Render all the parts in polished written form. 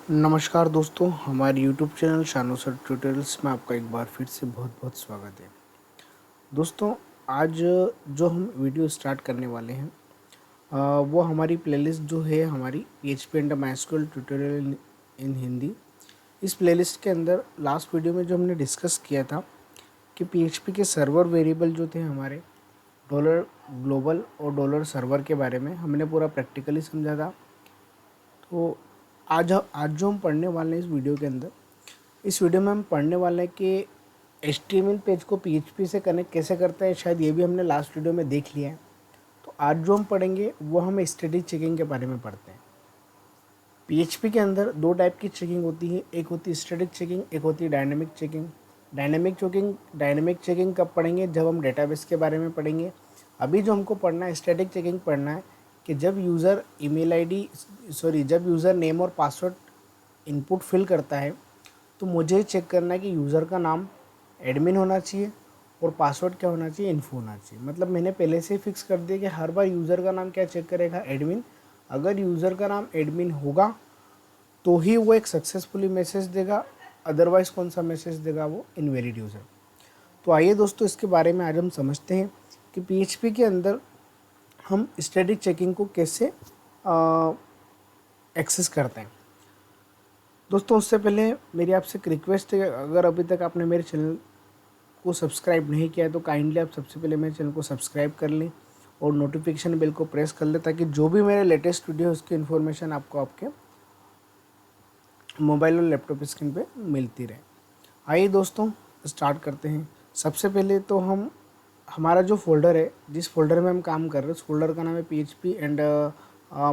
नमस्कार दोस्तों, हमारे YouTube channel Shanu sir tutorials में आपका एक बार फिर से बहुत बहुत स्वागत है। दोस्तों, आज जो हम वीडियो स्टार्ट करने वाले हैं वो हमारी प्लेलिस्ट जो है हमारी PHP एंड माइस्क्यूएल ट्यूटोरियल इन हिंदी। इस प्लेलिस्ट के अंदर लास्ट वीडियो में जो हमने डिस्कस किया था कि PHP के सर्वर वेरिएबल जो थे हमारे डॉलर ग्लोबल और डॉलर सर्वर के बारे में हमने पूरा प्रैक्टिकली समझा था। तो आज जो हम पढ़ने वाले हैं इस वीडियो में हम पढ़ने वाले हैं कि HTML पेज को PHP से कनेक्ट कैसे करते हैं। शायद ये भी हमने लास्ट वीडियो में देख लिया है। तो आज जो हम पढ़ेंगे वो हम स्टैटिक चेकिंग के बारे में पढ़ते हैं। PHP के अंदर दो टाइप की चेकिंग होती है, एक होती है स्टैटिक चेकिंग, एक होती है डायनेमिक चेकिंग। डायनेमिक चेकिंग कब पढ़ेंगे? जब हम डेटाबेस के बारे में पढ़ेंगे। अभी जो हमको पढ़ना है स्टैटिक चेकिंग पढ़ना है कि जब जब यूज़र नेम और पासवर्ड इनपुट फिल करता है तो मुझे चेक करना है कि यूज़र का नाम एडमिन होना चाहिए और पासवर्ड क्या होना चाहिए, इन्फो होना चाहिए। मतलब मैंने पहले से ही फिक्स कर दिया कि हर बार यूज़र का नाम क्या चेक करेगा, एडमिन। अगर यूज़र का नाम एडमिन होगा तो ही वो एक सक्सेसफुली मैसेज देगा, अदरवाइज़ कौन सा मैसेज देगा, वो इनवैलिड यूज़र। तो आइए दोस्तों, इसके बारे में आज हम समझते हैं कि PHP के अंदर हम स्टैटिक चेकिंग को कैसे एक्सेस करते हैं। दोस्तों, उससे पहले मेरी आपसे एक रिक्वेस्ट है, अगर अभी तक आपने मेरे चैनल को सब्सक्राइब नहीं किया है तो काइंडली आप सबसे पहले मेरे चैनल को सब्सक्राइब कर लें और नोटिफिकेशन बेल को प्रेस कर लें ताकि जो भी मेरे लेटेस्ट वीडियो है उसकी इन्फॉर्मेशन आपको आपके मोबाइल और लैपटॉप स्क्रीन पे मिलती रहे। आइए दोस्तों, स्टार्ट करते हैं। सबसे पहले तो हमारा जो फोल्डर है, जिस फोल्डर में हम काम कर रहे हैं, उस फोल्डर का नाम है PHP एंड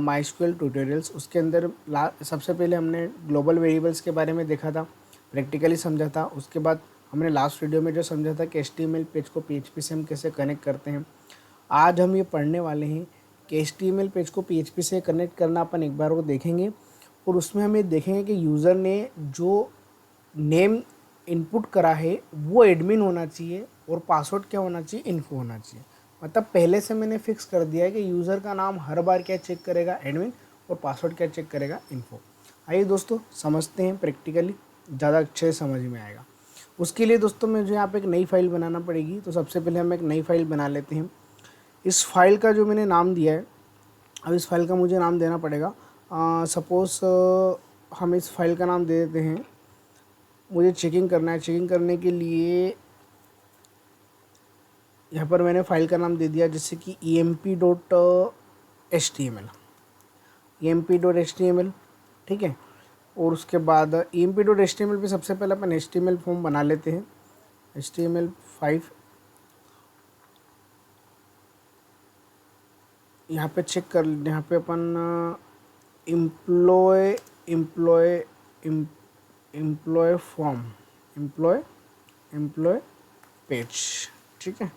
माइस्क्यूएल ट्यूटोरियल्स। उसके अंदर सबसे पहले हमने ग्लोबल वेरिएबल्स के बारे में देखा था, प्रैक्टिकली समझा था। उसके बाद हमने लास्ट वीडियो में जो समझा था कि HTML पेज को PHP से हम कैसे कनेक्ट करते हैं। आज हम ये पढ़ने वाले हैं कि HTML पेज को PHP से कनेक्ट करना अपन एक बार वो देखेंगे और उसमें हम ये देखेंगे कि यूज़र ने जो नेम इनपुट करा है वो एडमिन होना चाहिए और पासवर्ड क्या होना चाहिए, इन्फो होना चाहिए। मतलब पहले से मैंने फिक्स कर दिया है कि यूज़र का नाम हर बार क्या चेक करेगा, एडमिन, और पासवर्ड क्या चेक करेगा, इन्फो। आइए दोस्तों, समझते हैं प्रैक्टिकली, ज़्यादा अच्छे से समझ में आएगा। उसके लिए दोस्तों मुझे यहाँ पे एक नई फाइल बनाना पड़ेगी। तो सबसे पहले हम एक नई फाइल बना लेते हैं। इस फाइल का जो मैंने नाम दिया है, अब इस फाइल का मुझे नाम देना पड़ेगा। सपोज़ हम इस फाइल का नाम दे देते हैं, मुझे चेकिंग करना है। चेकिंग करने के लिए यहाँ पर मैंने फाइल का नाम दे दिया जैसे कि emp.html, ठीक है। और उसके बाद emp.html पे सबसे पहले अपन HTML फॉर्म बना लेते हैं, HTML5। यहाँ पे चेक कर, यहाँ पे अपन एम्प्लॉय फॉर्म, एम्प्लॉय पेज, ठीक है।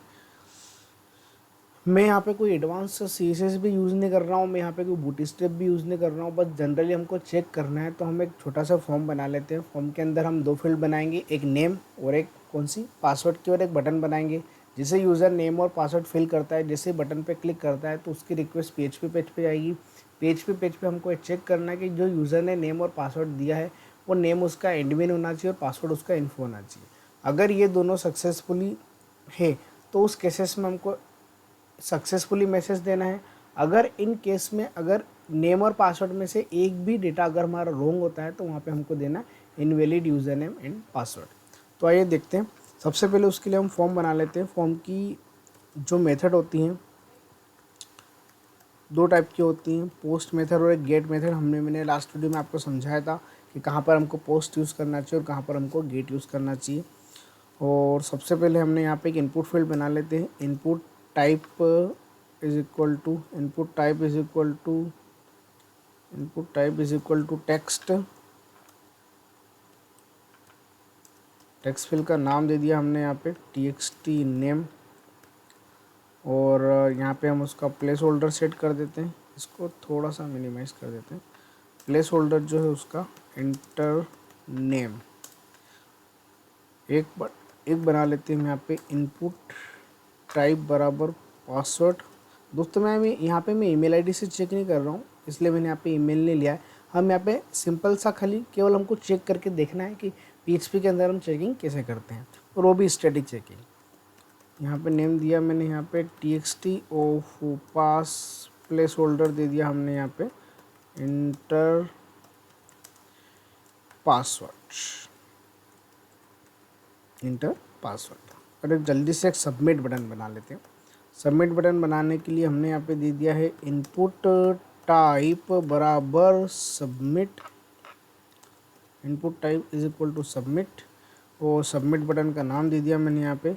मैं यहाँ पे कोई एडवांस CSS भी यूज़ नहीं कर रहा हूँ, मैं यहाँ पे कोई बूटस्ट्रैप भी यूज़ नहीं कर रहा हूँ। बस जनरली हमको चेक करना है तो हम एक छोटा सा फॉर्म बना लेते हैं। फॉर्म के अंदर हम दो फील्ड बनाएंगे, एक नेम और एक कौन सी, पासवर्ड की, और एक बटन बनाएंगे। जिसे यूज़र नेम और पासवर्ड फिल करता है, जैसे बटन पे क्लिक करता है तो उसकी रिक्वेस्ट PHP पेज पे जाएगी। PHP पेज पे हमको चेक करना है कि जो यूज़र ने नेम और पासवर्ड दिया है वो नेम उसका एडमिन होना चाहिए और पासवर्ड उसका इन्फो होना चाहिए। अगर ये दोनों सक्सेसफुली है तो उस केसेस में हमको सक्सेसफुली मैसेज देना है। अगर इन केस में अगर नेम और पासवर्ड में से एक भी डेटा अगर हमारा रॉन्ग होता है तो वहाँ पे हमको देना invalid user name and password. तो आइए देखते हैं। सबसे पहले उसके लिए हम फॉर्म बना लेते हैं। फॉर्म की जो मेथड होती हैं दो टाइप की होती हैं, पोस्ट मेथड और एक गेट मेथड। मैंने लास्ट वीडियो में आपको समझाया था कि कहाँ पर हमको पोस्ट यूज़ करना चाहिए और कहाँ पर हमको गेट यूज़ करना चाहिए। और सबसे पहले हमने यहाँ पे एक इनपुट फील्ड बना लेते हैं। Input type is equal to text. Text field का नाम दे दिया हमने यहाँ पे txt नेम, और यहाँ पे हम उसका प्लेस होल्डर सेट कर देते हैं। इसको थोड़ा सा मिनिमाइज कर देते हैं। प्लेस होल्डर जो है उसका एंटर नेम एक बना लेते हैं यहाँ पे। इनपुट टाइप बराबर पासवर्ड। दोस्तों, मैं यहाँ पे ईमेल आईडी से चेक नहीं कर रहा हूँ, इसलिए मैंने यहाँ पे ईमेल नहीं लिया है। हम यहाँ पे सिंपल सा खाली केवल हमको चेक करके देखना है कि PHP के अंदर हम चेकिंग कैसे करते हैं, और वो भी स्टैटिक चेकिंग। यहाँ पे नेम दिया मैंने, यहाँ पे txt of pass place holder दे दिया हमने, यहाँ पे इंटर पासवर्ड। और एक जल्दी से एक सबमिट बटन बना लेते हैं। सबमिट बटन बनाने के लिए हमने यहाँ पे दे दिया है इनपुट टाइप बराबर submit, input type is equal to submit, और सबमिट बटन का नाम दे दिया मैंने यहाँ पे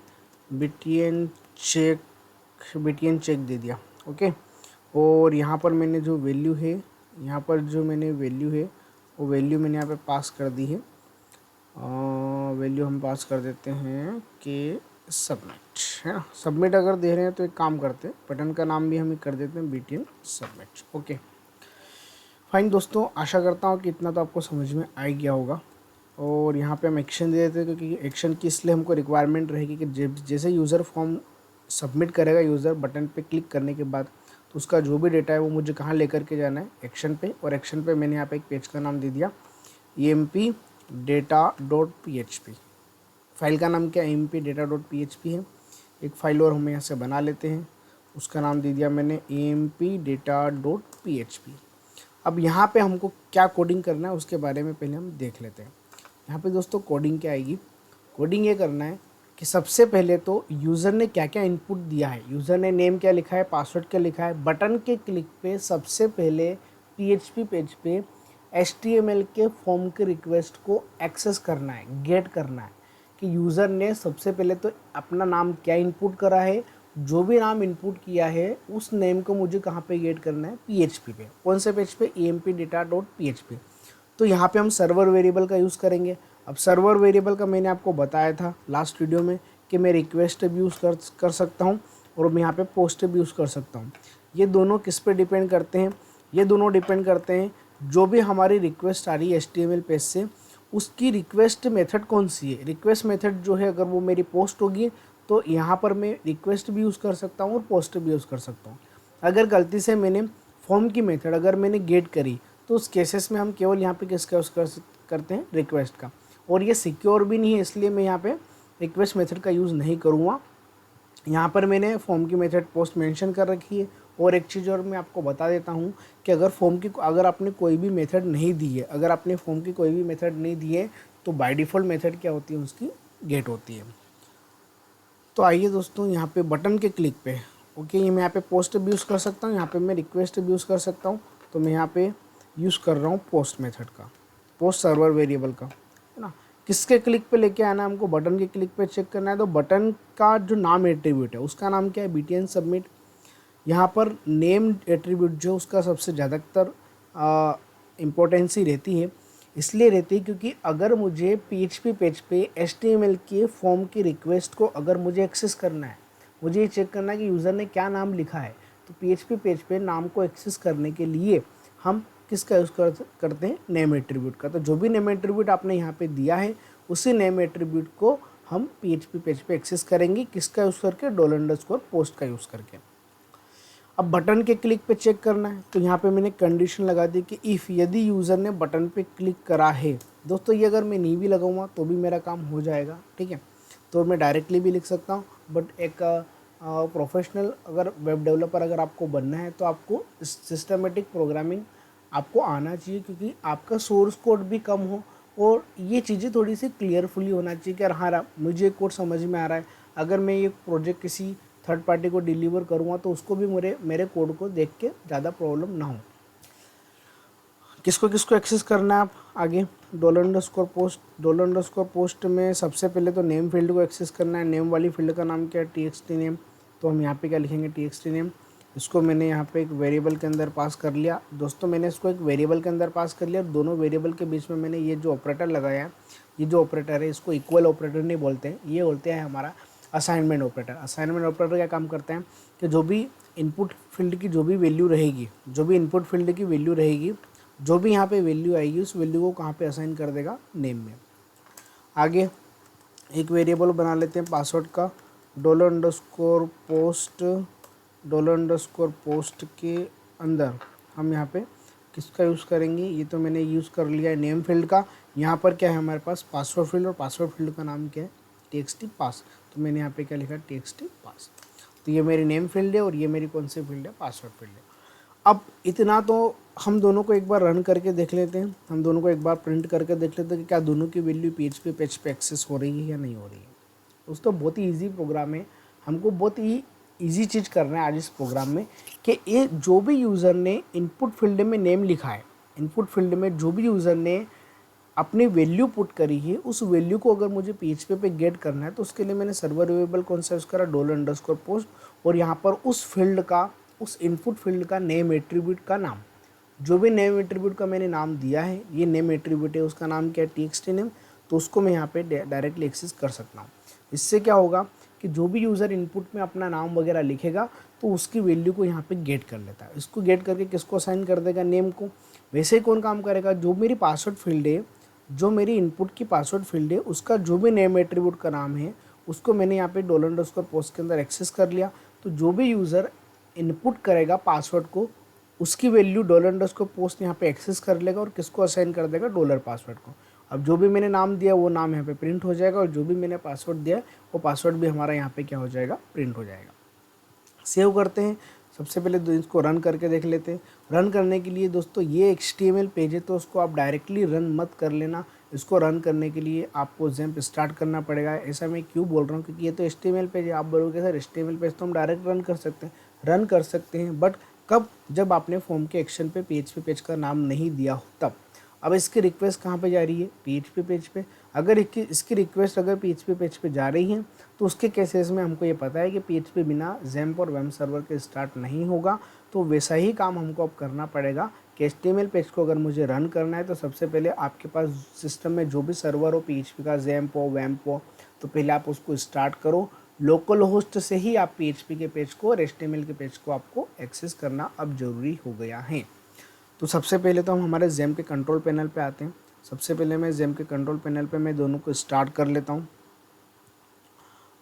BTN चेक दे दिया। ओके, और यहाँ पर मैंने जो वैल्यू है, यहाँ पर जो मैंने वैल्यू है वो वैल्यू मैंने यहाँ पे पास कर दी है। वैल्यू हम पास कर देते हैं कि सबमिट, है ना। सबमिट अगर दे रहे हैं तो एक काम करते हैं, बटन का नाम भी हम कर देते हैं BTN सबमिट। ओके फाइन दोस्तों, आशा करता हूँ कि इतना तो आपको समझ में आ गया होगा। और यहाँ पे हम एक्शन दे देते हैं, क्योंकि एक्शन की इसलिए हमको रिक्वायरमेंट रहेगी कि जैसे यूज़र फॉर्म सबमिट करेगा यूज़र बटन पे क्लिक करने के बाद, तो उसका जो भी डेटा है वो मुझे कहाँ लेकर के जाना है, एक्शन पे। और एक्शन पे मैंने यहाँ पे एक पेज का नाम दे दिया emp data.php। फाइल का नाम क्या emp data.php है। एक फाइल और हम यहाँ से बना लेते हैं, उसका नाम दे दिया मैंने emp data.php। अब यहाँ पे हमको क्या कोडिंग करना है उसके बारे में पहले हम देख लेते हैं। यहाँ पे दोस्तों कोडिंग क्या आएगी, कोडिंग ये करना है कि सबसे पहले तो यूज़र ने क्या क्या इनपुट दिया है, यूज़र ने नेम क्या लिखा है, पासवर्ड क्या लिखा है। बटन के क्लिक पे सबसे पहले PHP पेज पे HTML के फॉर्म के रिक्वेस्ट को एक्सेस करना है, गेट करना है कि यूज़र ने सबसे पहले तो अपना नाम क्या इनपुट करा है, जो भी नाम इनपुट किया है उस नेम को मुझे कहाँ पे गेट करना है, PHP पे। कौन से पेज पे, emp data.php। तो यहाँ पे हम सर्वर वेरिएबल का यूज़ करेंगे। अब सर्वर वेरिएबल का मैंने आपको बताया था लास्ट वीडियो में कि मैं रिक्वेस्ट भी यूज़ कर सकता हूँ, और मैं यहाँ पे पोस्ट भी यूज़ कर सकता हूँ। ये दोनों किस पे डिपेंड करते हैं, ये दोनों डिपेंड करते हैं जो भी हमारी रिक्वेस्ट आ रही है HTML पेज से, उसकी रिक्वेस्ट मेथड कौन सी है। रिक्वेस्ट मेथड जो है अगर वो मेरी पोस्ट होगी तो यहाँ पर मैं रिक्वेस्ट भी यूज़ कर सकता हूँ और पोस्ट भी यूज़ कर सकता हूँ। अगर गलती से मैंने फॉर्म की मेथड अगर मैंने गेट करी तो उस केसेस में हम केवल यहाँ पे किसका यूज़ करते हैं, रिक्वेस्ट का। और ये सिक्योर भी नहीं है, इसलिए मैं यहाँ पे रिक्वेस्ट मेथड का यूज़ नहीं करूँगा। यहाँ पर मैंने फॉर्म की मेथड पोस्ट मेंशन कर रखी है। और एक चीज़ और मैं आपको बता देता हूँ कि अगर आपने कोई भी मेथड नहीं दी है, अगर आपने फॉर्म की कोई भी मेथड नहीं दी है तो बाय डिफ़ॉल्ट मेथड क्या होती है, उसकी गेट होती है। तो आइए दोस्तों, यहाँ पे बटन के क्लिक पे ओके, ये मैं यहाँ पे पोस्ट भी यूज़ कर सकता हूँ, यहाँ पे मैं रिक्वेस्ट भी यूज़ कर सकता हूँ। तो मैं यहाँ पे यूज़ कर रहा हूँ पोस्ट मेथड का, पोस्ट सर्वर वेरिएबल का, है ना। किसके क्लिक पे लेके आना है हमको, बटन के क्लिक पे चेक करना है। तो बटन का जो नाम एट्रीब्यूट है उसका नाम क्या है, BTN सबमिट। यहाँ पर नेम एट्रीब्यूट जो उसका सबसे ज़्यादातर इम्पोर्टेंसी रहती है, इसलिए रहती है क्योंकि अगर मुझे PHP पेज पे HTML के फॉर्म की रिक्वेस्ट को अगर मुझे एक्सेस करना है, मुझे ये चेक करना है कि यूज़र ने क्या नाम लिखा है, तो PHP पेज पे नाम को एक्सेस करने के लिए हम किसका यूज़ करते हैं, नेम एट्रीब्यूट का। तो जो भी नेम एट्रीब्यूट आपने यहाँ पे दिया है उसी नेम एट्रीब्यूट को हम PHP पेज पे एक्सेस करेंगे, किसका यूज़ करके, $पोस्ट का यूज़ करके। अब बटन के क्लिक पे चेक करना है, तो यहाँ पे मैंने कंडीशन लगा दी कि इफ़ यदि यूज़र ने बटन पे क्लिक करा है। दोस्तों ये अगर मैं नहीं भी लगाऊंगा तो भी मेरा काम हो जाएगा, ठीक है। तो मैं डायरेक्टली भी लिख सकता हूँ, बट एक प्रोफेशनल अगर वेब डेवलपर अगर आपको बनना है तो आपको सिस्टमेटिक प्रोग्रामिंग आपको आना चाहिए, क्योंकि आपका सोर्स कोड भी कम हो और ये चीज़ें थोड़ी सी क्लियरफुली होना चाहिए कि हाँ मुझे कोड समझ में आ रहा है। अगर मैं ये प्रोजेक्ट किसी थर्ड पार्टी को डिलीवर करूँगा तो उसको भी मेरे कोड को देख के ज़्यादा प्रॉब्लम ना हो। किसको किसको एक्सेस करना है आप आगे, $पोस्ट में सबसे पहले तो नेम फील्ड को एक्सेस करना है। नेम वाली फील्ड का नाम क्या है, TXT नेम। तो हम यहाँ पे क्या लिखेंगे, TXT नेम। इसको मैंने यहाँ पे एक वेरिएबल के अंदर पास कर लिया। दोस्तों मैंने इसको एक वेरिएबल के अंदर पास कर लिया, दोनों वेरिएबल के बीच में मैंने ये जो ऑपरेटर लगाया है, ये जो ऑपरेटर है इसको इक्वल ऑपरेटर नहीं बोलते हैं, ये बोलते हैं हमारा असाइनमेंट ऑपरेटर। असाइनमेंट ऑपरेटर क्या काम करते हैं कि जो भी इनपुट फील्ड की जो भी वैल्यू रहेगी, जो भी इनपुट फील्ड की वैल्यू रहेगी, जो भी यहाँ पे वैल्यू आएगी उस वैल्यू को कहाँ पे असाइन कर देगा, नेम में। आगे एक वेरिएबल बना लेते हैं पासवर्ड का, $पोस्ट के अंदर हम यहाँ पे किसका यूज़ करेंगे, ये तो मैंने यूज़ कर लिया है नेम फील्ड का। यहाँ पर क्या है हमारे पास पासवर्ड फील्ड, और पासवर्ड फील्ड का नाम क्या है txt पास। तो मैंने यहाँ पे क्या लिखा txt पास। तो ये मेरी नेम फील्ड है और ये मेरी कौन सी फील्ड है, पासवर्ड फील्ड है। अब इतना तो हम दोनों को एक बार रन करके देख लेते हैं, हम दोनों को एक बार प्रिंट करके देख लेते हैं कि क्या दोनों की वैल्यू PHP पेज पे एक्सेस हो रही है या नहीं हो रही है। दोस्तों बहुत ही ईजी प्रोग्राम है, हमको बहुत ही ईजी चीज़ करना है आज इस प्रोग्राम में कि ये जो भी यूज़र ने इनपुट फील्ड में नेम लिखा है, इनपुट फील्ड में जो भी यूज़र ने अपनी वैल्यू पुट करी है, उस वैल्यू को अगर मुझे PHP पे गेट करना है तो उसके लिए मैंने सर्वर वेरिएबल कौन सा यूज़ करा, $_post, और यहाँ पर उस फील्ड का, उस इनपुट फील्ड का नेम एट्रीब्यूट का नाम, जो भी नेम एट्रीब्यूट का मैंने नाम दिया है, ये नेम एट्रीब्यूट है, उसका नाम क्या है txt नेम, तो उसको मैं यहाँ पे डायरेक्टली एक्सेस कर सकता हूँ। इससे क्या होगा कि जो भी यूज़र इनपुट में अपना नाम वगैरह लिखेगा तो उसकी वैल्यू को यहाँ पे गेट कर लेता है। इसको गेट करके किसको असाइन कर देगा, नेम को। वैसे ही कौन काम करेगा, जो मेरी पासवर्ड फील्ड है, जो मेरी इनपुट की पासवर्ड फील्ड है, उसका जो भी नेम एट्रीब्यूट का नाम है उसको मैंने यहाँ पे $_post के अंदर एक्सेस कर लिया। तो जो भी यूज़र इनपुट करेगा पासवर्ड को, उसकी वैल्यू $_post यहाँ पे एक्सेस कर लेगा और किसको असाइन कर देगा, $पासवर्ड को। अब जो भी मैंने नाम दिया वो नाम यहाँ पे प्रिंट हो जाएगा, और जो भी मैंने पासवर्ड दिया वो पासवर्ड भी हमारा यहाँ पे क्या हो जाएगा, प्रिंट हो जाएगा। सेव करते हैं। सबसे पहले इसको रन करके देख लेते हैं। रन करने के लिए दोस्तों ये HTML पेज है तो उसको आप डायरेक्टली रन मत कर लेना। इसको रन करने के लिए आपको XAMPP स्टार्ट करना पड़ेगा। ऐसा मैं क्यों बोल रहा हूँ, क्योंकि ये तो HTML पेज है। आप बोलोगे सर HTML पेज तो हम डायरेक्ट रन कर सकते हैं, बट कब, जब आपने फॉर्म के एक्शन पे PHP पेज का नाम नहीं दिया हो तब। अब इसकी रिक्वेस्ट कहाँ पे जा रही है, PHP पेज पे। अगर इसकी रिक्वेस्ट अगर PHP पेज पे जा रही है तो उसके केसेस में हमको ये पता है कि PHP बिना XAMPP और वेब सर्वर के स्टार्ट नहीं होगा। तो वैसा ही काम हमको अब करना पड़ेगा कि HTML पेज को अगर मुझे रन करना है तो सबसे पहले आपके पास सिस्टम में जो भी सर्वर हो PHP का, XAMPP हो, WAMP हो, तो पहले आप उसको स्टार्ट करो। लोकल होस्ट से ही आप PHP के पेज को और HTML के पेज को आपको एक्सेस करना अब ज़रूरी हो गया है। तो सबसे पहले तो हम हमारे XAMPP के कंट्रोल पैनल पे आते हैं। सबसे पहले मैं XAMPP के कंट्रोल पैनल पे मैं दोनों को स्टार्ट कर लेता हूँ।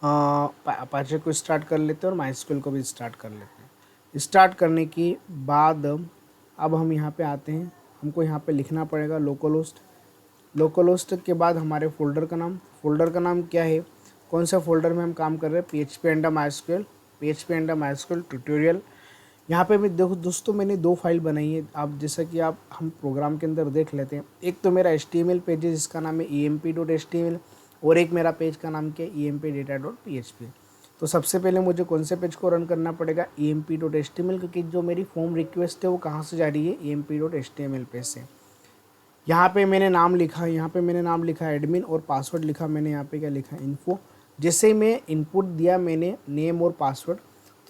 अपाचे को स्टार्ट कर लेते हैं और MySQL को भी स्टार्ट कर लेते हैं। स्टार्ट करने के बाद अब हम यहाँ पे आते हैं। हमको यहाँ पे लिखना पड़ेगा लोकल होस्ट के बाद हमारे फोल्डर का नाम क्या है, कौन सा फोल्डर में हम काम कर रहे हैं, PHP _ MySQL ट्यूटोरियल। यहाँ पे मैं देखो दोस्तों, मैंने 2 फाइल बनाई है। आप जैसा कि आप हम प्रोग्राम के अंदर देख लेते हैं। एक तो मेरा HTML पेज है जिसका नाम है emp.html, और एक मेरा पेज का नाम क्या है, empdata.php। तो सबसे पहले मुझे कौन से पेज को रन करना पड़ेगा, emp.html, क्योंकि जो मेरी फॉर्म रिक्वेस्ट है वो कहाँ से जा रही है, emp.html पेज से। यहाँ पे मैंने नाम लिखा एडमिन, और पासवर्ड लिखा मैंने यहाँ पे क्या लिखा, इन्फो। जैसे मैं इनपुट दिया मैंने नेम और पासवर्ड,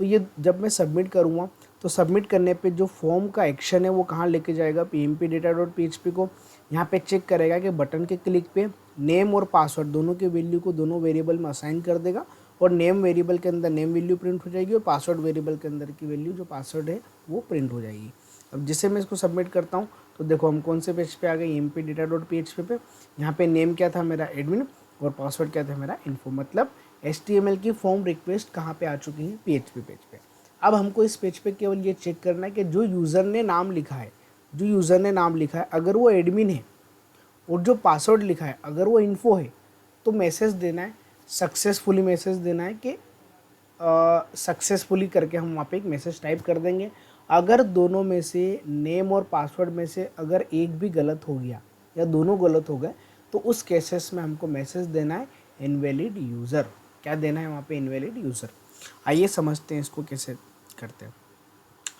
तो ये जब मैं सबमिट करूँगा तो सबमिट करने पे जो फॉर्म का एक्शन है वो कहाँ लेके जाएगा, empdata.php को। यहाँ पे चेक करेगा कि बटन के क्लिक पे नेम और पासवर्ड दोनों के वैल्यू को दोनों वेरिएबल में असाइन कर देगा, और नेम वेरिएबल के अंदर नेम वैल्यू प्रिंट हो जाएगी और पासवर्ड वेरिएबल के अंदर की वैल्यू जो पासवर्ड है वो प्रिंट हो जाएगी। अब जैसे मैं इसको सबमिट करता हूँ तो देखो हम कौन से पेज पे आ गए, empdata.php पे। यहाँ पे नेम क्या था मेरा, एडमिन, और पासवर्ड क्या था मेरा, इन्फो। मतलब HTML की फॉर्म रिक्वेस्ट कहाँ पे आ चुकी है, PHP पेज पे। अब हमको इस पेज पे केवल ये चेक करना है कि जो यूज़र ने नाम लिखा है, अगर वो एडमिन है, और जो पासवर्ड लिखा है अगर वो इन्फो है, तो मैसेज देना है, सक्सेसफुली मैसेज देना है कि सक्सेसफुली करके हम वहाँ पे एक मैसेज टाइप कर देंगे। अगर दोनों में से नेम और पासवर्ड में से अगर एक भी गलत हो गया या दोनों गलत हो गए तो उस केसेस में हमको मैसेज देना है इनवैलिड यूज़र। क्या देना है वहाँ पे, इनवैलिड यूज़र। आइए समझते हैं इसको कैसे करते हैं।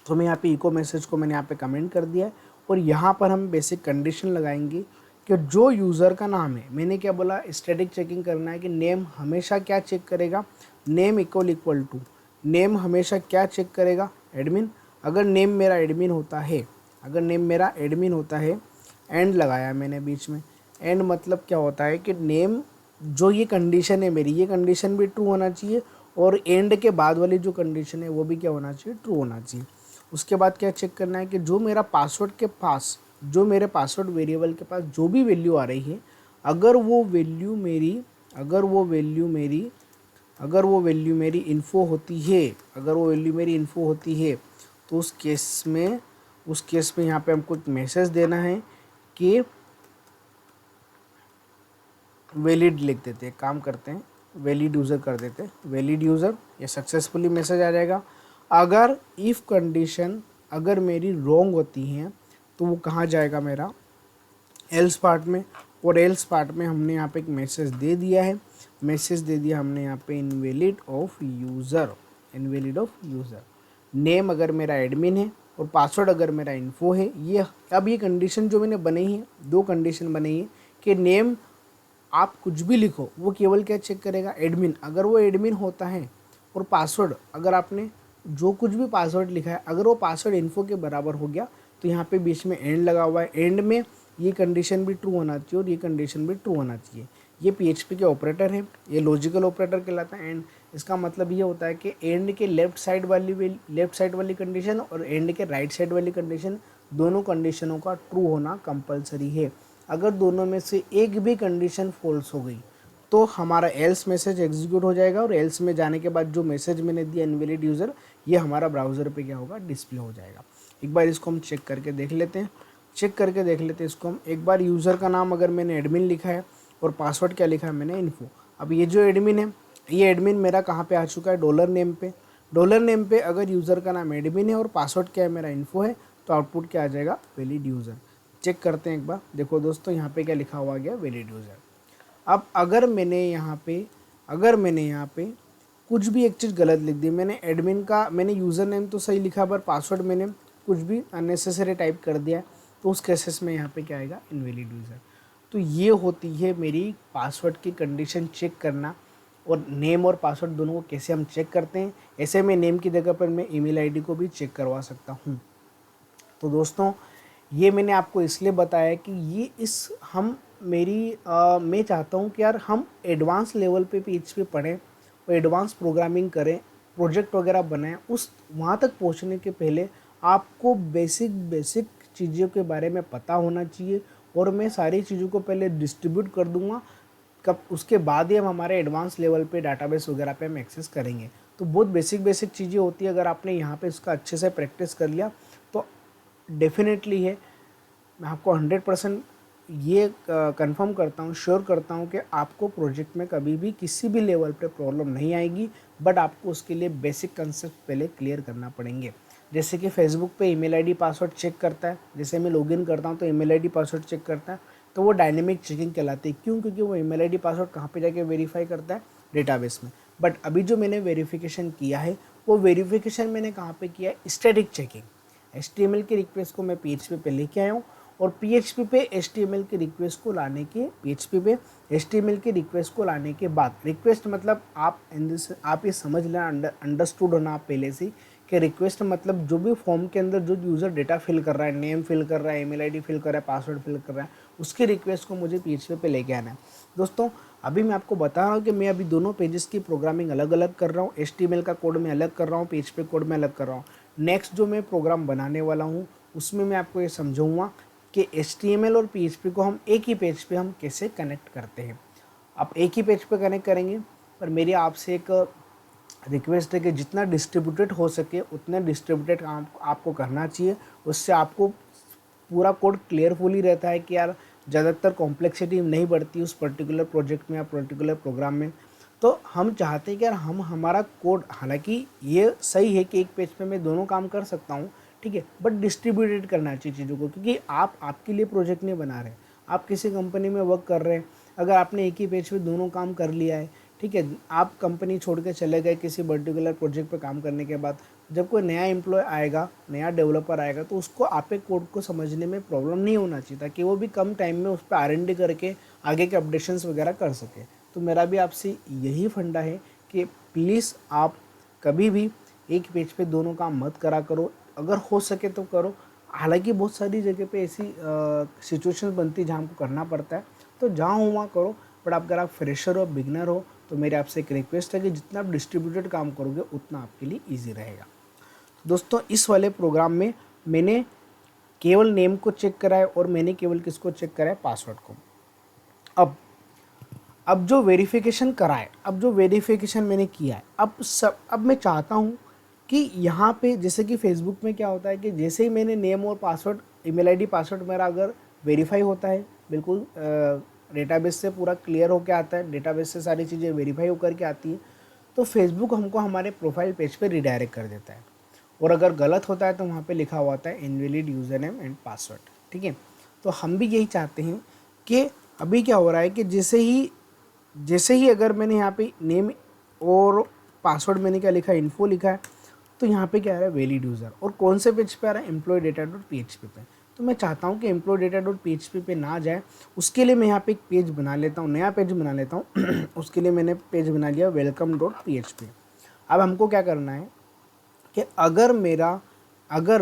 तो मैं यहाँ पे इको मैसेज को मैंने यहाँ पे कमेंट कर दिया है, और यहाँ पर हम बेसिक कंडीशन लगाएंगे कि जो यूज़र का नाम है, मैंने क्या बोला, स्टैटिक चेकिंग करना है कि नेम हमेशा क्या चेक करेगा, नेम इक्वल टू नेम हमेशा क्या चेक करेगा, एडमिन। अगर नेम मेरा एडमिन होता है, एंड लगाया मैंने बीच में। एंड मतलब क्या होता है कि नेम, जो ये कंडीशन है मेरी, ये कंडीशन भी ट्रू होना चाहिए, और एंड के बाद वाली जो कंडीशन है वो भी क्या होना चाहिए, ट्रू होना चाहिए। उसके बाद क्या चेक करना है कि जो मेरा पासवर्ड के पास, जो मेरे पासवर्ड वेरिएबल के पास जो भी वैल्यू आ रही है, अगर वो वैल्यू मेरी इन्फो होती है, तो उस केस में उस केस में यहाँ पे हमको एक मैसेज देना है कि वैलिड लिख देते हैं, काम करते हैं वैलिड यूज़र कर देते हैं, वैलिड यूज़र, ये सक्सेसफुली मैसेज आ जाएगा। अगर इफ़ कंडीशन अगर मेरी रॉन्ग होती है तो वो कहाँ जाएगा, मेरा एल्स पार्ट में, और एल्स पार्ट में हमने यहाँ पे एक मैसेज दे दिया है, मैसेज दे दिया हमने यहाँ पे invalid of user, invalid of user. Name अगर मेरा एडमिन है और पासवर्ड अगर मेरा इन्फो है। ये अब ये कंडीशन जो मैंने बनाई है, दो कंडीशन बनाई है कि नेम आप कुछ भी लिखो वो केवल क्या चेक करेगा, एडमिन, अगर वो एडमिन होता है, और पासवर्ड अगर आपने जो कुछ भी पासवर्ड लिखा है अगर वो पासवर्ड इन्फो के बराबर हो गया तो यहाँ पे बीच में एंड लगा हुआ है, एंड में ये कंडीशन भी ट्रू होना चाहिए और ये कंडीशन भी ट्रू होना चाहिए। ये PHP के ऑपरेटर है, ये लॉजिकल ऑपरेटर कहलाता है। एंड इसका मतलब ये होता है कि एंड के लेफ्ट साइड वाली कंडीशन और एंड के राइट साइड वाली कंडीशन, दोनों कंडीशनों का ट्रू होना कंपलसरी है। अगर दोनों में से एक भी कंडीशन फॉल्स हो गई तो हमारा एल्स मैसेज एग्जीक्यूट हो जाएगा, और एल्स में जाने के बाद जो मैसेज मैंने दिया इनवैलिड यूज़र, ये हमारा ब्राउज़र पे क्या होगा, डिस्प्ले हो जाएगा। एक बार इसको हम चेक करके देख लेते हैं, इसको हम एक बार। यूज़र का नाम अगर मैंने एडमिन लिखा है और पासवर्ड क्या लिखा है मैंने, इन्फो। अब ये जो एडमिन है, ये एडमिन मेरा कहाँ पे आ चुका है, डॉलर नेम पे। डॉलर नेम पे अगर यूज़र का नाम एडमिन है और पासवर्ड क्या है मेरा, इन्फो है, तो आउटपुट क्या आ जाएगा, वैलिड यूज़र। चेक करते हैं एक बार, देखो दोस्तों यहाँ पे क्या लिखा हुआ गया, वैलिड यूज़र। अब अगर मैंने यहाँ पे कुछ भी एक चीज़ गलत लिख दी, मैंने यूज़र नेम तो सही लिखा पर पासवर्ड मैंने कुछ भी अननेसेसरी टाइप कर दिया, तो उस केसेस में यहाँ पे क्या आएगा, इनवैलिड यूज़र। तो ये होती है मेरी पासवर्ड की कंडीशन चेक करना, और नेम और पासवर्ड दोनों को कैसे हम चेक करते हैं। ऐसे में नेम की जगह पर मैं ईमेल आईडी को भी चेक करवा सकता हूँ। तो दोस्तों ये मैंने आपको इसलिए बताया कि ये मैं चाहता हूँ कि यार हम एडवांस लेवल पे PHP पढ़ें और एडवांस प्रोग्रामिंग करें, प्रोजेक्ट वगैरह बनाएं। उस वहाँ तक पहुँचने के पहले आपको बेसिक चीज़ों के बारे में पता होना चाहिए, और मैं सारी चीज़ों को पहले डिस्ट्रीब्यूट कर दूँगा, कब उसके बाद ही हम हमारे एडवांस लेवल पे डाटाबेस वगैरह पे हम एक्सेस करेंगे। तो बहुत बेसिक चीज़ें होती है, अगर आपने यहाँ पे इसका अच्छे से प्रैक्टिस कर लिया तो डेफिनेटली है, मैं आपको 100% ये कंफर्म करता हूँ, श्योर करता हूँ कि आपको प्रोजेक्ट में कभी भी किसी भी लेवल पे प्रॉब्लम नहीं आएगी। बट आपको उसके लिए बेसिक कंसेप्ट पहले क्लियर करना पड़ेंगे। जैसे कि फेसबुक पे ईमेल आईडी पासवर्ड चेक करता है, जैसे मैं लॉगिन करता हूँ तो ईमेल आईडी पासवर्ड चेक करता है, तो वो डायनेमिक चेकिंग कहलाती है। क्यों? क्योंकि वो ईमेल आईडी पासवर्ड कहाँ पे जाके वेरीफाई करता है, डेटाबेस में। बट अभी जो मैंने वेरिफिकेशन किया है, वो वेरिफिकेशन मैंने कहाँ पे किया है, स्टैटिक चेकिंग। HTML की रिक्वेस्ट को मैं PHP पे लेके आया हूँ, और PHP पे HTML की रिक्वेस्ट को लाने के HTML की रिक्वेस्ट को लाने के बाद, रिक्वेस्ट मतलब आप ये समझ लेना, अंडरस्टूड होना आप पहले से कि रिक्वेस्ट मतलब जो भी फॉर्म के अंदर जो यूज़र डेटा फिल कर रहा है, नेम फिल कर रहा है, ईमेल आईडी फिल कर रहा है, पासवर्ड फिल कर रहा है, उसकी रिक्वेस्ट को मुझे PHP पे लेके आना है। दोस्तों अभी मैं आपको बता रहा हूँ कि मैं अभी दोनों पेजेस की प्रोग्रामिंग अलग अलग कर रहा हूँ। HTML का कोड मैं अलग कर रहा हूँ, PHP कोड में अलग कर रहा हूँ। नेक्स्ट जो मैं प्रोग्राम बनाने वाला हूँ उसमें मैं आपको ये समझाऊंगा कि HTML और PHP को हम एक ही पेज पे हम कैसे कनेक्ट करते हैं। आप एक ही पेज पे कनेक्ट करेंगे, पर मेरी आपसे एक रिक्वेस्ट है कि जितना डिस्ट्रीब्यूटेड हो सके उतना डिस्ट्रीब्यूटेड आपको करना चाहिए। उससे आपको पूरा कोड क्लियरफुली रहता है कि यार ज़्यादातर कॉम्प्लेक्सिटी नहीं बढ़ती उस पर्टिकुलर प्रोजेक्ट में या पर्टिकुलर प्रोग्राम में। तो हम चाहते हैं कि यार हमारा कोड, हालांकि ये सही है कि एक पेज पे मैं दोनों काम कर सकता हूँ, ठीक है, बट डिस्ट्रीब्यूटेड करना चाहिए चीज़ों को, क्योंकि आप आपके लिए प्रोजेक्ट नहीं बना रहे, आप किसी कंपनी में वर्क कर रहे हैं। अगर आपने एक ही पेज पे दोनों काम कर लिया है, ठीक है, आप कंपनी छोड़ के चले गए किसी पर्टिकुलर प्रोजेक्ट पे काम करने के बाद, जब कोई नया एम्प्लॉय आएगा, नया डेवलपर आएगा, तो उसको आपके कोड को समझने में प्रॉब्लम नहीं होना चाहिए, ताकि वो भी कम टाइम में उस पर R&D करके आगे के अपडेशंस वगैरह कर सके। तो मेरा भी आपसे यही फंडा है कि प्लीज़ आप कभी भी एक पेज पे दोनों काम मत करा करो, अगर हो सके तो करो। हालांकि बहुत सारी जगह पे ऐसी सिचुएशन बनती है जहाँ हमको करना पड़ता है, तो जहाँ हो वहाँ करो। बट अगर आप फ्रेशर हो, बिगनर हो, तो मेरे आपसे एक रिक्वेस्ट है कि जितना आप डिस्ट्रीब्यूटेड काम करोगे उतना आपके लिए ईजी रहेगा। दोस्तों इस वाले प्रोग्राम में मैंने केवल नेम को चेक करा है, और मैंने केवल किसको चेक करा है, पासवर्ड को। अब जो वेरिफिकेशन करा है, अब जो वेरिफिकेशन मैंने किया है, अब मैं चाहता हूँ कि यहाँ पे जैसे कि फेसबुक में क्या होता है कि जैसे ही मैंने नेम और पासवर्ड, ईमेल आईडी पासवर्ड मेरा अगर वेरीफाई होता है, बिल्कुल डेटाबेस से पूरा क्लियर होकर आता है, डेटाबेस से सारी चीज़ें वेरीफाई होकर के आती हैं, तो फेसबुक हमको हमारे प्रोफाइल पेज पे रिडायरेक्ट कर देता है। और अगर गलत होता है तो वहाँ पे लिखा हुआ होता है invalid user name and password, ठीक है। तो हम भी यही चाहते हैं कि अभी क्या हो रहा है कि जैसे ही अगर मैंने यहाँ पे नेम और पासवर्ड मैंने क्या लिखा है, इन्फो लिखा है, तो यहाँ पे क्या आ रहा है वैलिड यूज़र, और कौन से पेज पे आ रहा है, एम्प्लॉय डेटा डॉट PHP पे। तो मैं चाहता हूँ कि एम्प्लॉय डेटा डॉट PHP पे ना जाए, उसके लिए मैं यहाँ पे एक पेज बना लेता हूँ, नया पेज बना लेता हूँ उसके लिए मैंने पेज बना लिया वेलकम डॉट PHP। अब हमको क्या करना है कि अगर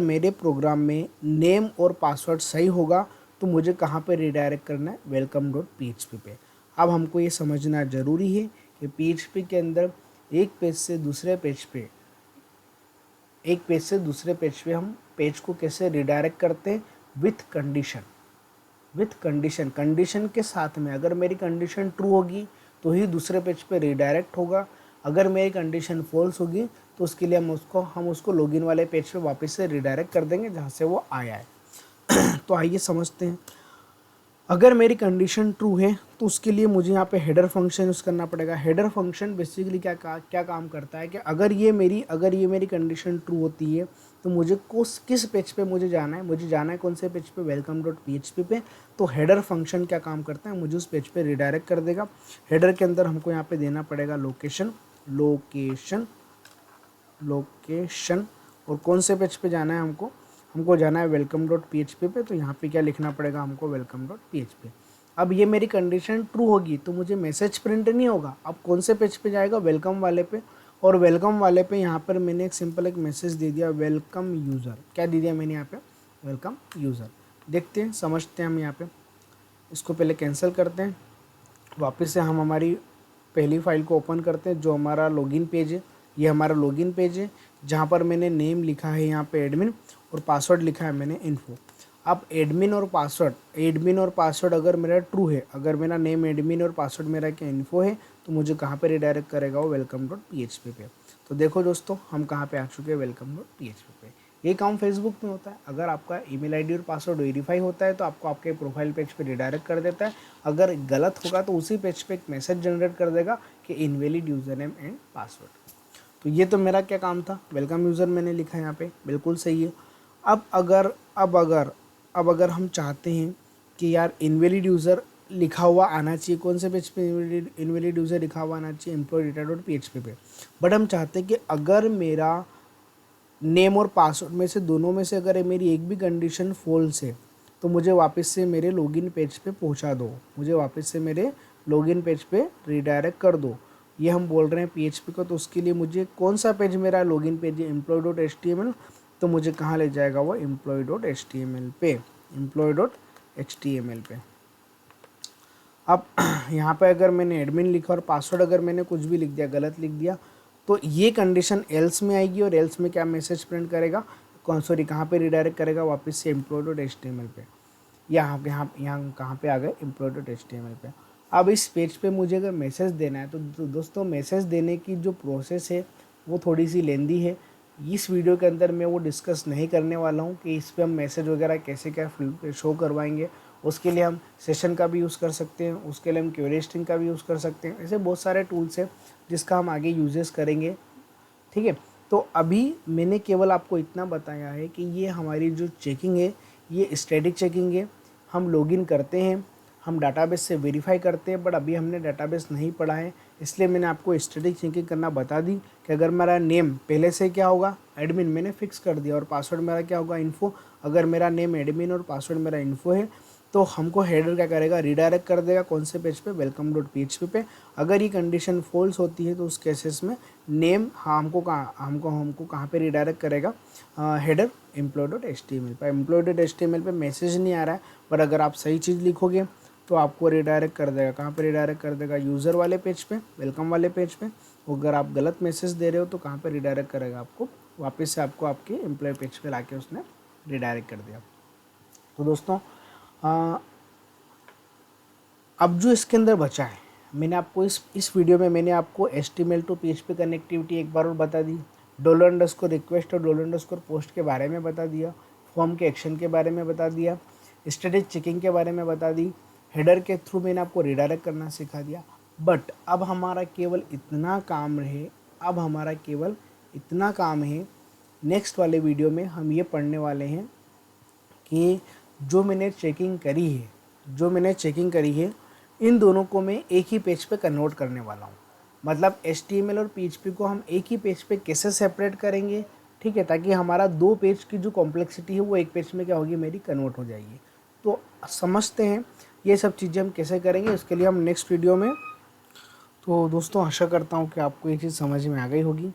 मेरे प्रोग्राम में नेम और पासवर्ड सही होगा तो मुझे कहाँ पे रिडायरेक्ट करना है, वेलकम डॉट PHP पे। अब हमको ये समझना ज़रूरी है कि PHP के अंदर एक पेज से दूसरे पेज पे हम पेज को कैसे रिडायरेक्ट करते हैं, विथ कंडीशन के साथ में। अगर मेरी कंडीशन ट्रू होगी तो ही दूसरे पेज पे रिडायरेक्ट होगा, अगर मेरी कंडीशन फॉल्स होगी तो उसके लिए हम उसको लॉगिन वाले पेज पे वापस से रिडायरेक्ट कर देंगे जहाँ से वो आया है तो आइए समझते हैं। अगर मेरी कंडीशन ट्रू है तो उसके लिए मुझे यहाँ पे हेडर फंक्शन यूज़ करना पड़ेगा। हेडर फंक्शन बेसिकली क्या काम करता है कि अगर ये मेरी कंडीशन ट्रू होती है तो मुझे किस पेज पे मुझे जाना है, कौन से पेज पे, वेलकम डॉट PHP पे। तो हेडर फंक्शन क्या काम करता है, मुझे उस पेज पे रिडायरेक्ट कर देगा। हेडर के अंदर हमको यहाँ पे देना पड़ेगा लोकेशन, और कौन से पेज पे जाना है हमको जाना है वेलकम डॉट PHP पे। तो यहाँ पे क्या लिखना पड़ेगा हमको, वेलकम डॉट PHP। अब ये मेरी कंडीशन ट्रू होगी तो मुझे मैसेज प्रिंट नहीं होगा। अब कौन से पेज पे जाएगा, वेलकम वाले पे, और वेलकम वाले पे यहाँ पर मैंने एक सिंपल एक मैसेज दे दिया, वेलकम यूज़र। क्या दे दिया मैंने यहाँ पे, वेलकम यूज़र। देखते हैं, समझते हैं हम यहाँ पे। इसको पहले कैंसिल करते हैं, वापस से हम हमारी पहली फाइल को ओपन करते हैं जो हमारा लॉगिन पेज है। ये हमारा लॉगिन पेज है जहाँ पर मैंने नेम लिखा है यहाँ पे एडमिन, और पासवर्ड लिखा है मैंने इन्फो। अब एडमिन और पासवर्ड अगर मेरा ट्रू है, अगर मेरा नेम एडमिन और पासवर्ड मेरा क्या इन्फो है, तो मुझे कहाँ पे रिडायरेक्ट करेगा वो, वेलकम डॉट PHP पे। तो देखो दोस्तों, हम कहाँ पे आ चुके हैं, वेलकम डॉट PHP पे। ये काम फेसबुक में होता है। अगर आपका ईमेल आईडी और पासवर्ड वेरीफाई होता है तो आपको आपके प्रोफाइल पेज पे रिडायरेक्ट कर देता है। अगर गलत होगा तो उसी पेज पे एक मैसेज जनरेट कर देगा कि invalid user name and password. तो ये तो मेरा क्या काम था, वेलकम यूज़र मैंने लिखा है यहाँ पे, बिल्कुल सही है। अब अगर हम चाहते हैं कि यार इनवैलिड यूज़र लिखा हुआ आना चाहिए, कौन से पेज पे इनवैलिड यूज़र लिखा हुआ आना चाहिए, एम्प्लॉय डेटा डॉट PHP पे। बट हम चाहते हैं कि अगर मेरा नेम और पासवर्ड में से दोनों में से अगर मेरी एक भी कंडीशन फॉल्स है तो मुझे वापस से मेरे लॉगिन पेज पे पहुंचा दो, मुझे वापस से मेरे लॉगिन पेज पे रिडायरेक्ट कर दो। ये हम बोल रहे हैं PHP को। तो उसके लिए मुझे कौन सा पेज मेरा लॉगिन पेज है, एम्प्लॉय डॉट HTML, तो मुझे कहाँ ले जाएगा वो, एम्प्लॉय डॉट HTML पे, पे। अब यहाँ पे अगर मैंने एडमिन लिखा और पासवर्ड अगर मैंने कुछ भी लिख दिया, गलत लिख दिया, तो ये कंडीशन एल्स में आएगी, और एल्स में क्या मैसेज प्रिंट करेगा, कहाँ पे रिडायरेक्ट करेगा, वापस से एम्प्लॉय डॉट HTML पे। यहाँ कहाँ पे आ गए, एम्प्लॉय डॉट HTML पे। अब इस पेज पे मुझे अगर मैसेज देना है तो दोस्तों मैसेज देने की जो प्रोसेस है वो थोड़ी सी लेंदी है। इस वीडियो के अंदर मैं वो डिस्कस नहीं करने वाला हूँ कि इस पर हम मैसेज वगैरह कैसे क्या शो करवाएंगे। उसके लिए हम सेशन का भी यूज़ कर सकते हैं, उसके लिए हम क्वेरी स्ट्रिंग का भी यूज़ कर सकते हैं। ऐसे बहुत सारे टूल्स हैं जिसका हम आगे यूजेस करेंगे, ठीक है। तो अभी मैंने केवल आपको इतना बताया है कि ये हमारी जो चेकिंग है ये स्टैटिक चेकिंग है। हम लॉगिन करते हैं, हम डाटाबेस से वेरीफाई करते हैं, बट अभी हमने डाटाबेस नहीं पढ़ा है, इसलिए मैंने आपको स्टैटिक चेकिंग करना बता दी कि अगर मेरा नेम पहले से क्या होगा, एडमिन मैंने फिक्स कर दिया, और पासवर्ड मेरा क्या होगा, इन्फो। अगर मेरा नेम एडमिन और पासवर्ड मेरा इन्फो है तो हमको हेडर क्या करेगा, रिडायरेक्ट कर देगा कौन से पेज पे, वेलकम डॉट PHP पे। अगर ये कंडीशन फॉल्स होती है तो उस केसेस में नेम हमको कहाँ पे रिडायरेक्ट करेगा, हेडर एम्प्लॉय डॉट HTML पे। एम्प्लॉय डॉट HTML पे मैसेज नहीं आ रहा है, पर अगर आप सही चीज़ लिखोगे तो आपको रिडायरेक्ट कर देगा, कहाँ पे रिडायरेक्ट कर देगा, यूज़र वाले पेज पे, वेलकम वाले पेज पे। अगर आप गलत मैसेज दे रहे हो तो कहाँ पे रिडायरेक्ट करेगा, आपको वापस से आपको आपके एम्प्लॉय पेज पे लाके उसने रिडायरेक्ट कर दिया। तो दोस्तों अब जो इसके अंदर बचा है, मैंने आपको इस वीडियो में मैंने आपको HTML टू PHP कनेक्टिविटी एक बार और बता दी। $रिक्वेस्ट और $पोस्ट के बारे में बता दिया, फॉर्म के एक्शन के बारे में बता दिया, स्टेटस चेकिंग के बारे में बता दी, हेडर के थ्रू मैंने आपको रिडायरेक्ट करना सिखा दिया। बट अब हमारा केवल इतना काम है, नेक्स्ट वाले वीडियो में हम ये पढ़ने वाले हैं कि जो मैंने चेकिंग करी है इन दोनों को मैं एक ही पेज पे कन्वर्ट करने वाला हूँ। मतलब HTML और PHP को हम एक ही पेज पे कैसे सेपरेट करेंगे, ठीक है, ताकि हमारा 2 पेज की जो कॉम्प्लेक्सिटी है वो एक पेज में क्या होगी, मेरी कन्वर्ट हो जाएगी। तो समझते हैं ये सब चीज़ें हम कैसे करेंगे, उसके लिए हम नेक्स्ट वीडियो में। तो दोस्तों आशा करता हूँ कि आपको ये चीज़ समझ में आ गई होगी।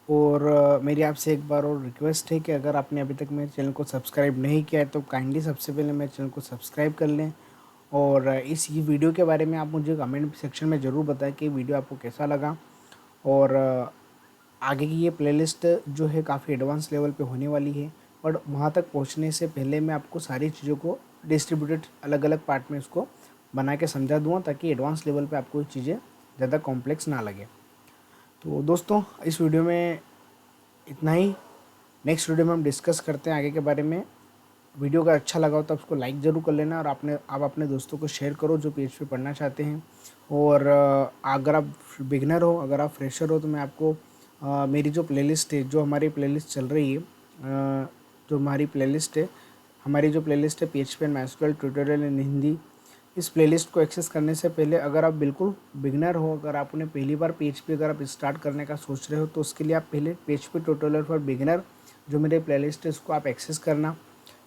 और मेरी आपसे एक बार और रिक्वेस्ट है कि अगर आपने अभी तक मेरे चैनल को सब्सक्राइब नहीं किया है तो काइंडली सबसे पहले मेरे चैनल को सब्सक्राइब कर लें। और इस ये वीडियो के बारे में आप मुझे कमेंट सेक्शन में ज़रूर बताएं कि वीडियो आपको कैसा लगा। और आगे की ये प्लेलिस्ट जो है काफ़ी एडवांस लेवल पे होने वाली है, बट वहाँ तक पहुँचने से पहले मैं आपको सारी चीज़ों को डिस्ट्रीब्यूटेड अलग अलग पार्ट में उसको बना के समझा दूँगा, ताकि एडवांस लेवल पे आपको ये चीज़ें ज़्यादा कॉम्प्लेक्स ना लगे। तो दोस्तों इस वीडियो में इतना ही। नेक्स्ट वीडियो में हम डिस्कस करते हैं आगे के बारे में। वीडियो का अच्छा लगा हो तो उसको लाइक ज़रूर कर लेना, और आप अपने दोस्तों को शेयर करो जो PHP पढ़ना चाहते हैं। और अगर आप बिगनर हो, अगर आप फ्रेशर हो, तो मैं आपको मेरी जो प्लेलिस्ट है, जो हमारी प्लेलिस्ट चल रही है, हमारी जो प्लेलिस्ट है PHP एंड MySQL ट्यूटोरियल इन हिंदी, इस प्लेलिस्ट को एक्सेस करने से पहले अगर आप बिल्कुल बिगनर हो, अगर आपने पहली बार PHP अगर आप स्टार्ट करने का सोच रहे हो, तो उसके लिए आप पहले PHP ट्यूटोरियल फॉर बिगिनर जो मेरे प्लेलिस्ट है उसको आप एक्सेस करना।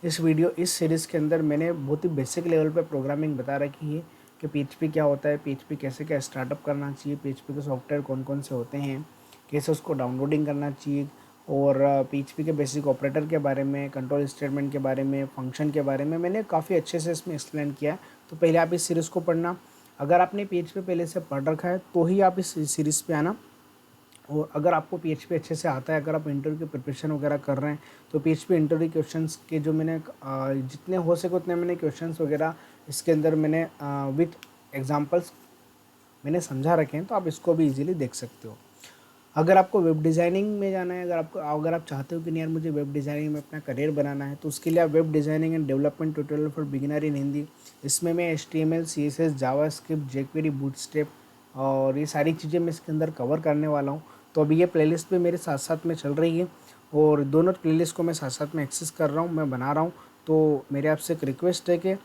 इस सीरीज़ के अंदर मैंने बहुत ही बेसिक लेवल पे प्रोग्रामिंग बता रखी है कि PHP क्या होता है, PHP कैसे क्या स्टार्टअप करना चाहिए, PHP के सॉफ्टवेयर कौन कौन से होते हैं, कैसे उसको डाउनलोडिंग करना चाहिए, और PHP के बेसिक ऑपरेटर के बारे में, कंट्रोल स्टेटमेंट के बारे में, फंक्शन के बारे में मैंने काफ़ी अच्छे से इसमें एक्सप्लेन किया है। तो पहले आप इस सीरीज़ को पढ़ना। अगर आपने PHP पहले से पढ़ रखा है तो ही आप इस सीरीज़ पे आना। और अगर आपको PHP अच्छे से आता है, अगर आप इंटरव्यू की प्रिपरेशन वगैरह कर रहे हैं, तो PHP इंटरव्यू क्वेश्चंस के जो मैंने जितने हो सके उतने मैंने क्वेश्चंस वगैरह इसके अंदर मैंने विथ एग्जांपल्स मैंने समझा रखे हैं, तो आप इसको भी इजीली देख सकते हो। अगर आपको वेब डिज़ाइनिंग में जाना है, अगर आप चाहते हो कि नहीं यार मुझे वेब डिज़ाइनिंग में अपना करियर बनाना है, तो उसके लिए आप web designing and development tutorial for beginner इन हिंदी, इसमें मैं HTML, CSS, JavaScript, jQuery, bootstrap और ये सारी चीज़ें मैं इसके अंदर कवर करने वाला हूँ। तो अभी ये प्लेलिस्ट भी मेरे साथ साथ में चल रही है, और दोनों प्लेलिस्ट को मैं साथ साथ में एक्सेस कर रहा हूँ, मैं बना रहा हूँ। तो मेरे आपसे एक रिक्वेस्ट है कि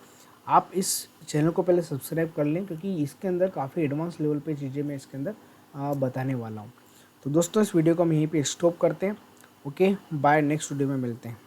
आप इस चैनल को पहले सब्सक्राइब कर लें, क्योंकि इसके अंदर काफ़ी एडवांस लेवल पे चीज़ें मैं इसके अंदर बताने वाला हूँ। तो दोस्तों इस वीडियो को हम यहीं पे स्टॉप करते हैं। ओके बाय, नेक्स्ट वीडियो में मिलते हैं।